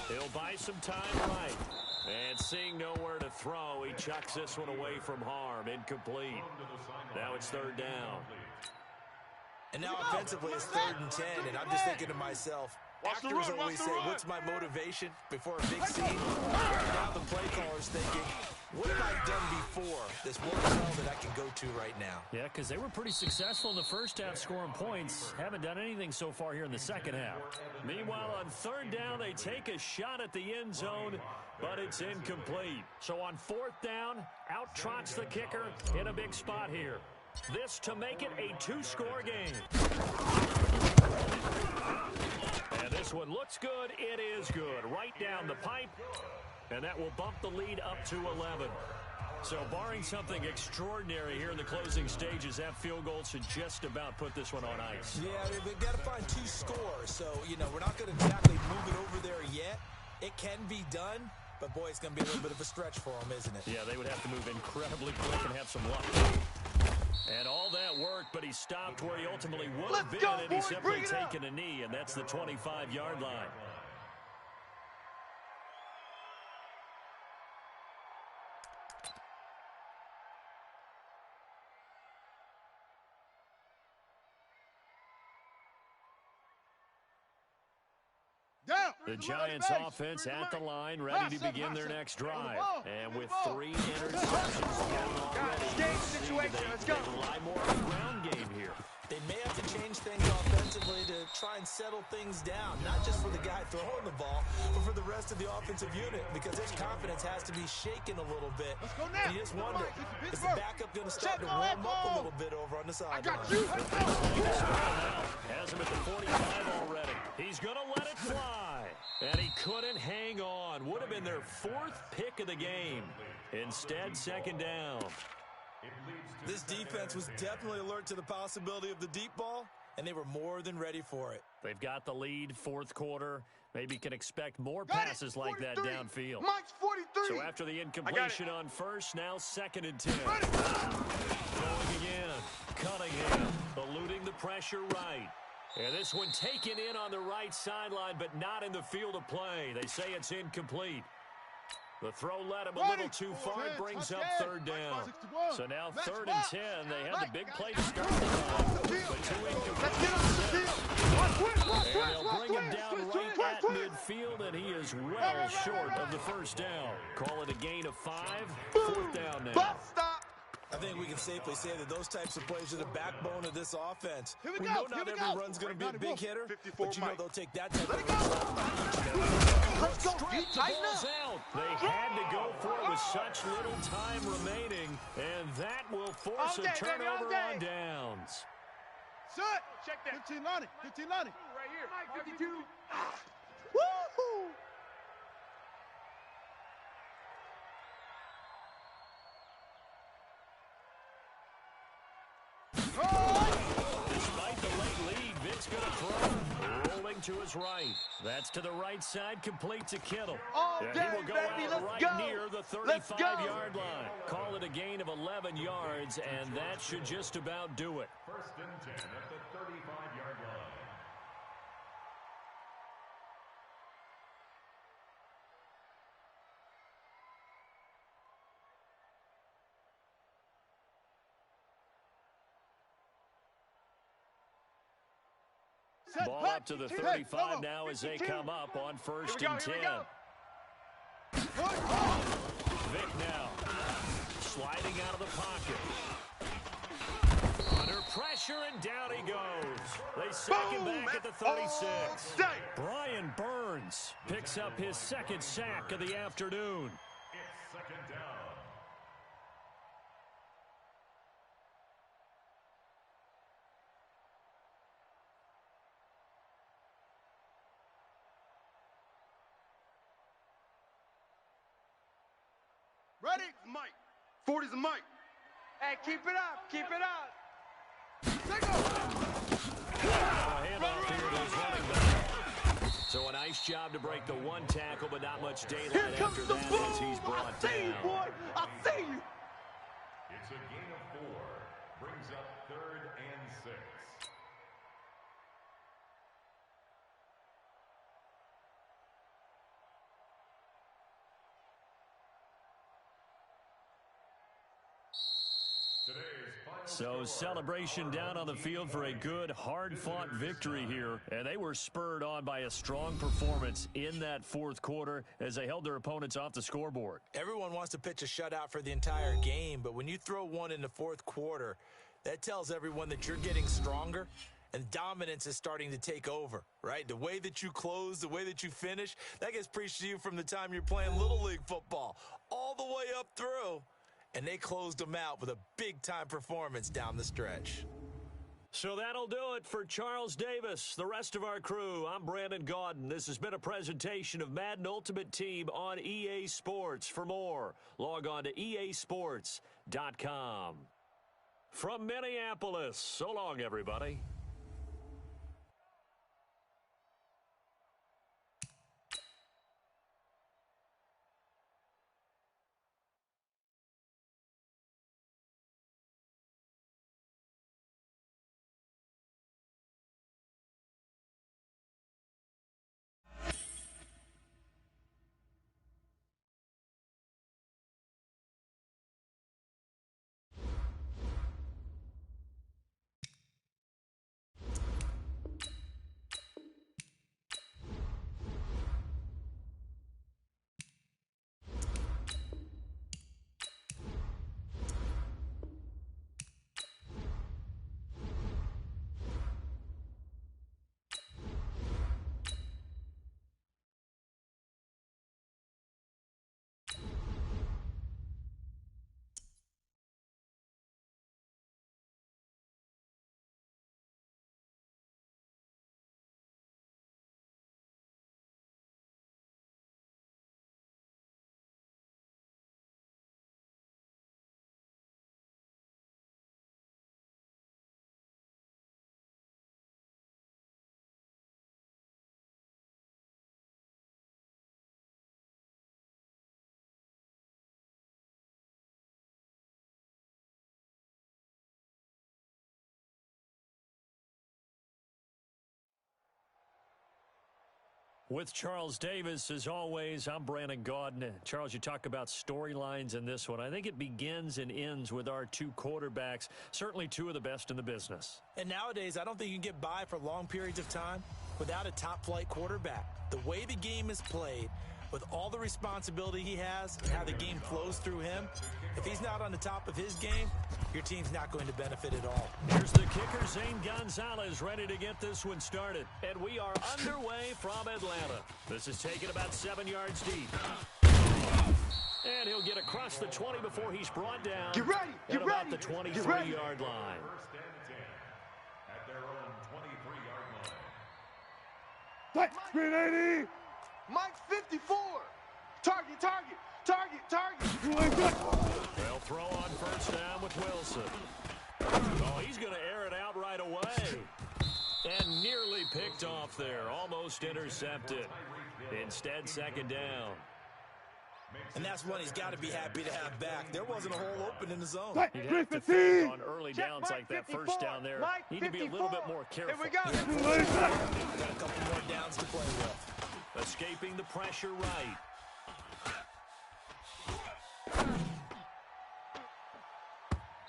He'll buy some time right. And seeing nowhere to throw, he chucks this one away from harm. Incomplete. Now it's 3rd down. And now offensively it's 3rd and 10, and I'm just thinking to myself, actors always say, what's my motivation before a big scene? Now the play caller's thinking, what have I done before this works well that I can go to right now? Yeah, because they were pretty successful in the first half scoring points. Haven't done anything so far here in the second half. Meanwhile, on 3rd down, they take a shot at the end zone, but it's incomplete. So on 4th down, out trots the kicker in a big spot here. This to make it a 2-score game. And this one looks good. It is good. Right down the pipe. And that will bump the lead up to 11. So barring something extraordinary here in the closing stages, that field goal should just about put this one on ice. Yeah, they've got to find 2 scores. So, we're not going to exactly move it over there yet. It can be done. But, boy, it's going to be a little bit of a stretch for them, isn't it? Yeah, they would have to move incredibly quick and have some luck. And all that worked, but he stopped where he ultimately would have been, and he's simply taken a knee, and that's the 25-yard line. The Giants offense at the line, ready to begin their next drive. And with 3 interceptions already, they rely more on the ground game here. They may have to change things offensively to try and settle things down, not just for the guy throwing the ball, but for the rest of the offensive unit, because his confidence has to be shaken a little bit. And you just wonder, is the backup going to start to warm up a little bit over on the sideline? Has him at the 45 already. He's going to let it fly. And he couldn't hang on. Would have been their 4th pick of the game. Instead, 2nd down. This defense was definitely alert to the possibility of the deep ball, and they were more than ready for it. They've got the lead, 4th quarter. Maybe can expect more passes like that downfield. Mike's 43. So after the incompletion on first, now 2nd and 10. Going again. Cunningham eluding the pressure right. And this one taken in on the right sideline, but not in the field of play. They say it's incomplete. The throw led him a little too far. It brings up 3rd down. So now 3rd and 10. They had the big play to start the drive, but 2 incomplete. And they'll bring him down right at midfield, and he is well short of the 1st down. Call it a gain of 5. 4th down now. I think we can safely say that those types of plays are the backbone of this offense. We go, know not every run's going to be a big hitter, but they'll take that type of Let's go. Ball's out. They had to go for it with such little time remaining, and that will force a turnover on downs. Shut. Check that. 15 Lonnie. 15 Lonnie. Right here. Mike, 52. Woo-hoo. him to his right. That's to the right side, complete to Kittle. All And day, he will go baby, out let's right go. near the Let's go. 35-yard line. Call it a gain of 11 yards, and that should just about do it. 1st and 10 at the 35-yard line. Ball up to the 35 now as they come up on 1st and 10. Vick now, sliding out of the pocket. Under pressure, and down he goes. They sack him back at the 36. Brian Burns picks up his 2nd sack of the afternoon. It's 2nd down. Ready? Mike. 40's a Mike. Hey, keep it up. Keep it up. So a nice job to break the 1 tackle, but not much daylight Here comes after the that boom. as he's brought I see you, down. boy. I see you. It's a gain of 4. Brings up 3rd and 6. So celebration down on the field for a good, hard-fought victory here. And they were spurred on by a strong performance in that 4th quarter as they held their opponents off the scoreboard. Everyone wants to pitch a shutout for the entire game, but when you throw one in the 4th quarter, that tells everyone that you're getting stronger and dominance is starting to take over, right? The way that you close, the way that you finish, that gets preached to you from the time you're playing Little League football all the way up through. And they closed them out with a big-time performance down the stretch. So that'll do it for Charles Davis, the rest of our crew. I'm Brandon Gaudin. This has been a presentation of Madden Ultimate Team on EA Sports. For more, log on to easports.com. From Minneapolis, so long, everybody. With Charles Davis, as always, I'm Brandon Gaudin. Charles, you talk about storylines in this one. I think it begins and ends with our 2 quarterbacks, certainly 2 of the best in the business. And nowadays, I don't think you can get by for long periods of time without a top-flight quarterback. The way the game is played, with all the responsibility he has and how the game flows through him, if he's not on the top of his game, your team's not going to benefit at all. Here's the kicker, Zane Gonzalez, ready to get this one started. And we are underway from Atlanta. This is taken about 7 yards deep. And he'll get across the 20 before he's brought down. Get ready. Get at ready. about the 23-yard line. 1st and 10 at their own 23-yard line. What? 380. Mike's 54. Target, target, target, target. They'll throw on 1st down with Wilson. Oh, he's going to air it out right away. And nearly picked off there. Almost intercepted. Instead, second down. And that's one he's got to be happy to have back. There wasn't a hole open in the zone. You'd have to think on early downs like that first down there, need to be a little bit more careful. Here we go. Got a couple more downs to play with. Escaping the pressure right.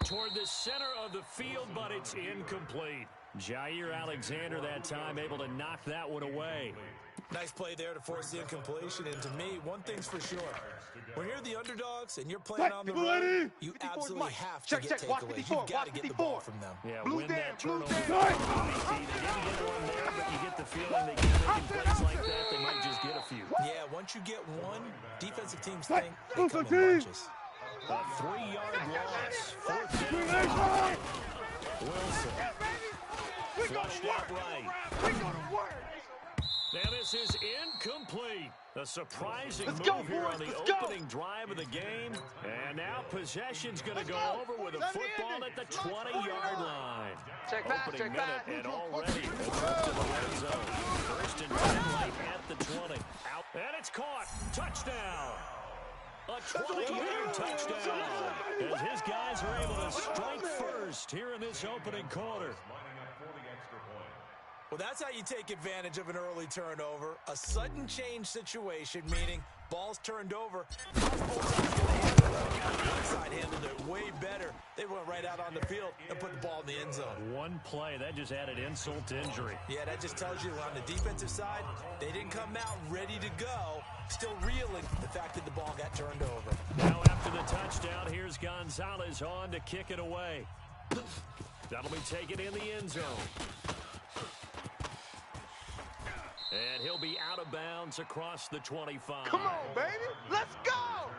Toward the center of the field, but it's incomplete. Jair Alexander that time able to knock that one away. Nice play there to force the incompletion. And to me, one thing's for sure. When you're the underdogs and you're playing on the road, you absolutely have to get takeaways. You've got to get the ball from them. Yeah, win that turnover. They didn't get one there, but you get the feeling they keep making plays like that, they might just get a few. Yeah, once you get one, defensive teams think they come in bunches. A 3-yard loss. Fourth down. Wilson. Flushed out right. Now this is incomplete. A surprising move here on the opening drive of the game. And now possession's going to go over with a football at the 20-yard line. Opening minute and already a trip to the red zone. First and 10 right at the 20. Out. And it's caught. Touchdown. A 20-yard touchdown. As his guys are able to strike first here in this opening quarter. Well, that's how you take advantage of an early turnover. A sudden change situation, meaning ball's turned over. The outside handled it way better. They went right out on the field and put the ball in the end zone. One play, that just added insult to injury. Yeah, that just tells you on the defensive side, they didn't come out ready to go. Still reeling the fact that the ball got turned over. Now after the touchdown, here's Gonzalez on to kick it away. That'll be taken in the end zone. And he'll be out of bounds across the 25. Come on, baby. Let's go.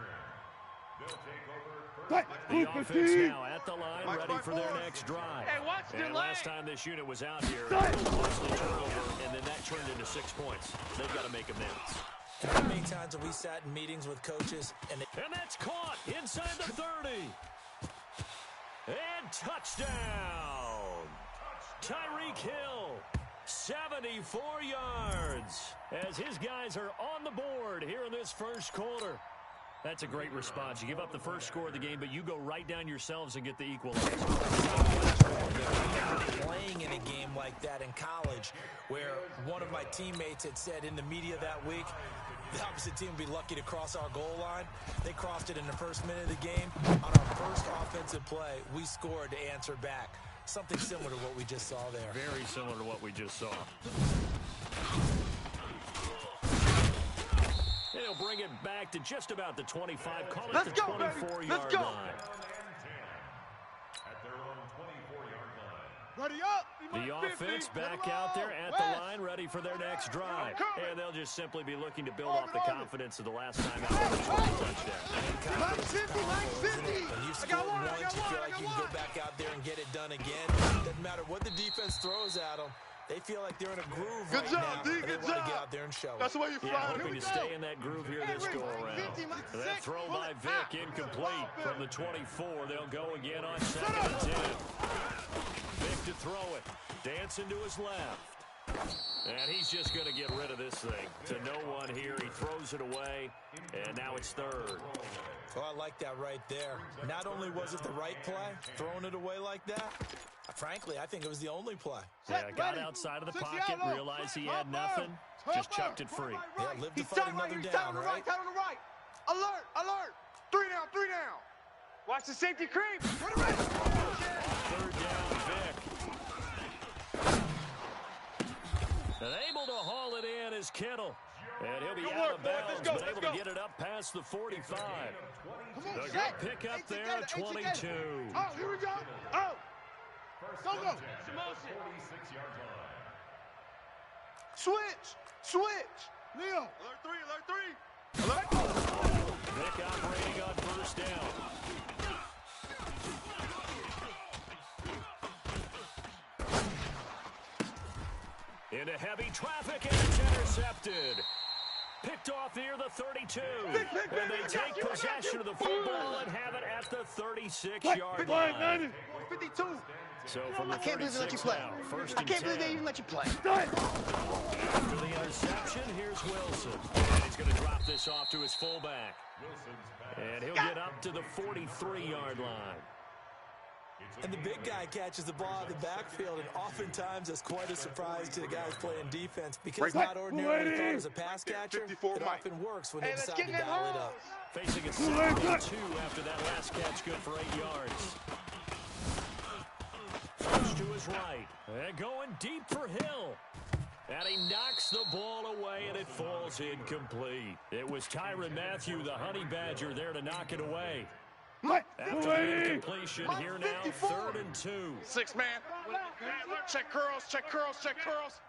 The offense now at the line, ready for their next drive. Hey, watch the And leg. last time this unit was out here, it was mostly turnover, and then that turned into 6 points. They've got to make amends. How many times have we sat in meetings with coaches and that's caught inside the 30. And touchdown. Tyreek Hill. 74 yards as his guys are on the board here in this first quarter. That's a great response. You give up the first score of the game, but you go right down yourselves and get the equalizer. Playing in a game like that in college where one of my teammates had said in the media that week, the opposite team would be lucky to cross our goal line. They crossed it in the first minute of the game. On our first offensive play, we scored to answer back. Something similar to what we just saw there. Very similar to what we just saw. And he'll bring it back to just about the 25. Call it the 24-yard line. Ready up. The offense back out there at the line, ready for their next drive. And they'll just simply be looking to build off the confidence of the last time out with a touchdown. Line 50, line 50. When you score once, you feel like you can go back out there and get it done again. Doesn't matter what the defense throws at them. They feel like they're in a groove Good right job, now. D. And they Good want to job. get out there and show That's it. the way you fly. Yeah, Here hoping we to go. stay in that groove here this go-around. That throw by Vick incomplete from the 24. They'll go again on second and 10. Vick to throw it. Dancing to his left. And he's just going to get rid of this thing. To no one here. He throws it away. And now it's third. Oh, I like that right there. Not only was it the right play, throwing it away like that, frankly, I think it was the only play. Yeah, got outside of the pocket, realized he had nothing, just chucked it free. Yeah, live to fight another down, right? Tight on the right. Alert, alert. 3 down, 3 down. Watch the safety creep. Third down, Vick. And able to haul it in is Kittle. And he'll be out of bounds, but able to get it up past the 45. A good pick up there at 22. Oh, here we go. Oh. Go, go. Switch. Switch. Leo. Alert 3, alert 3. Alert. Vick operating on first down. Into heavy traffic, and it's intercepted. Picked off near the 32. And they take possession of the football and have it at the 36-yard line. 52. So from the I can't believe they let you 36 play. now, first I and can't believe 10. they even let you play. After the interception, here's Wilson. And he's going to drop this off to his fullback. And he'll get up to the 43-yard line. And the big guy catches the ball out of the backfield, and oftentimes that's quite a surprise to the guys playing defense because it's not ordinarily thought as a pass catcher. It often works when they decide to dial it up. Facing a 2nd after that last catch, good for 8 yards. First to his right. And going deep for Hill. And he knocks the ball away, and it falls incomplete. It was Tyrann Mathieu, the Honey Badger, there to knock it away. After the incompletion, here now, 3rd and 2. 6 man. Check curls, check curls, check curls.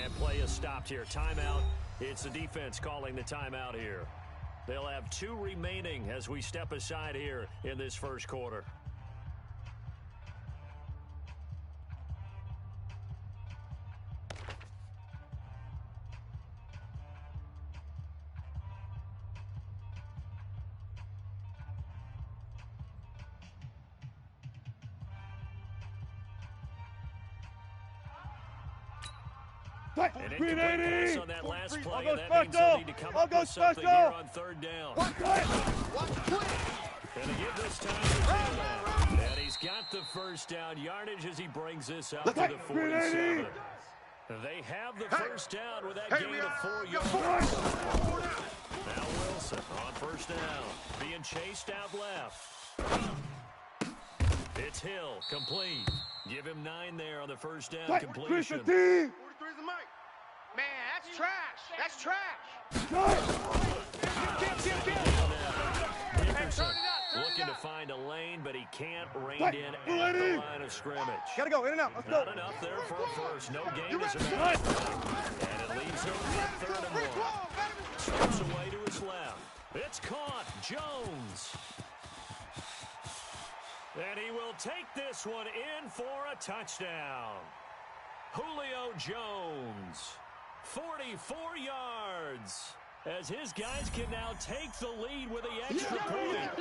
And play is stopped here. Timeout. It's the defense calling the timeout here. They'll have 2 remaining as we step aside here in this first quarter. An incomplete pass on that last play, and that means they'll need to come up with something here on 3rd down. And to give this time to Taylor. And he's got the first down yardage as he brings this out to the 47. They have the first down with that gain of 4 yards. Now Wilson on first down, being chased out left. It's Hill, complete. Give him 9 there on the first down completion. 43 is the mic. Man, that's trash. That's trash. Dickerson looking to find a lane, but he can't rein in at the line of scrimmage. Gotta go, in and out. Let's go. Not enough there for a first. No gain as a matter. And it leaves him with 3rd and 1. Slips away to his left. It's caught. Jones. And he will take this one in for a touchdown. Julio Jones, 44 yards, as his guys can now take the lead with the extra point.